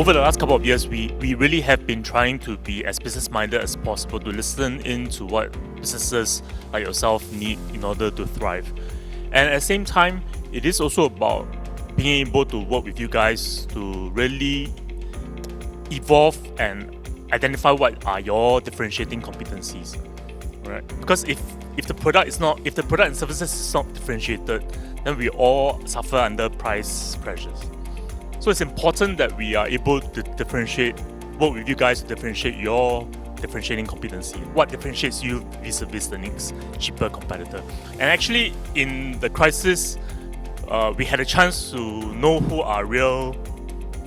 over the last couple of years, we really have been trying to be as business-minded as possible, to listen into what businesses like yourself need in order to thrive. And at the same time, it is also about being able to work with you guys to really evolve and identify what are your differentiating competencies. Right? Because if the product and services is not differentiated, then we all suffer under price pressures. So it's important that we are able to work with you guys to differentiate your differentiating competency. What differentiates you vis-a-vis the next cheaper competitor? And actually, in the crisis, we had a chance to know who are real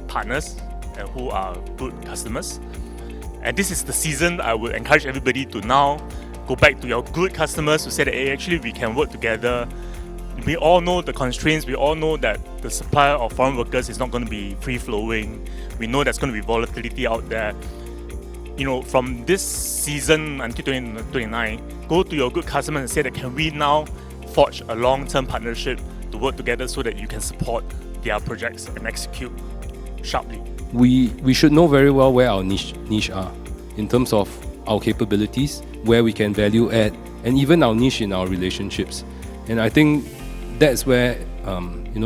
partners and who are good customers. And this is the season I would encourage everybody to now go back to your good customers to say that, hey, actually we can work together. We all know the constraints. We all know that the supply of foreign workers is not going to be free-flowing. We know there's going to be volatility out there. From this season until 2029, go to your good customers and say that, can we now forge a long-term partnership to work together so that you can support their projects and execute sharply? We should know very well where our niche are in terms of our capabilities, where we can value add, and even our niche in our relationships. And I think that's where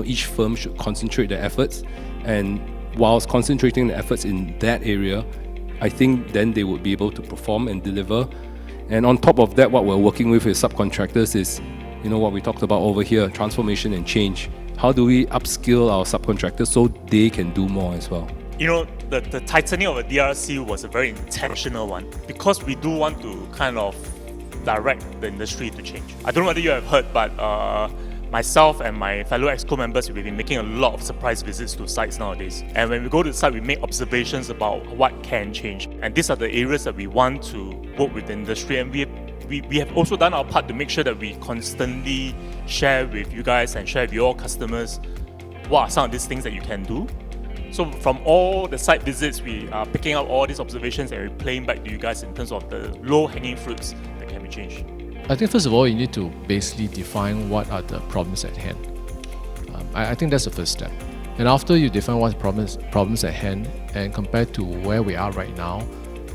each firm should concentrate their efforts. And whilst concentrating the efforts in that area, I think then they would be able to perform and deliver. And on top of that, what we're working with subcontractors is, what we talked about over here, transformation and change. How do we upskill our subcontractors so they can do more as well? The tightening of a DRC was a very intentional one, because we do want to kind of direct the industry to change. I don't know whether you have heard, but myself and my fellow EXCO members, we've been making a lot of surprise visits to sites nowadays. And when we go to the site, we make observations about what can change. And these are the areas that we want to work with the industry. And we have also done our part to make sure that we constantly share with you guys and share with your customers what are some of these things that you can do. So from all the site visits, we are picking up all these observations and we're playing back to you guys in terms of the low-hanging fruits that can be changed. I think first of all, you need to basically define what are the problems at hand. I think that's the first step. And after you define what problems at hand, and compared to where we are right now,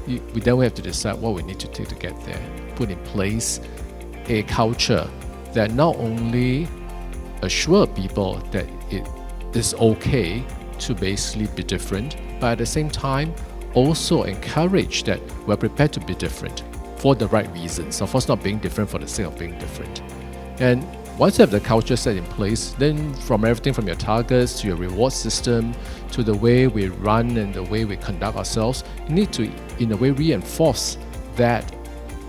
we have to decide what we need to take to get there. Put in place a culture that not only assure people that it is okay to basically be different, but at the same time also encourage that we're prepared to be different for the right reasons. Of course, not being different for the sake of being different. And once you have the culture set in place, then from everything from your targets to your reward system to the way we run and the way we conduct ourselves, you need to, in a way, reinforce that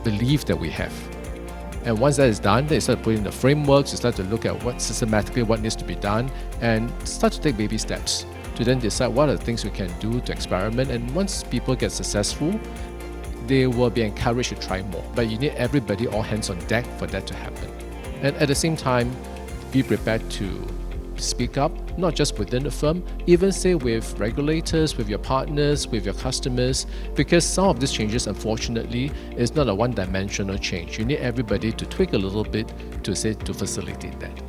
belief that we have. And once that is done, then you start putting the frameworks, you start to look at what needs to be done, and start to take baby steps to then decide what are the things we can do to experiment. And once people get successful, they will be encouraged to try more. But you need everybody all hands on deck for that to happen. And at the same time, be prepared to speak up, not just within the firm, even say with regulators, with your partners, with your customers, because some of these changes, unfortunately, is not a one-dimensional change. You need everybody to tweak a little bit to facilitate that.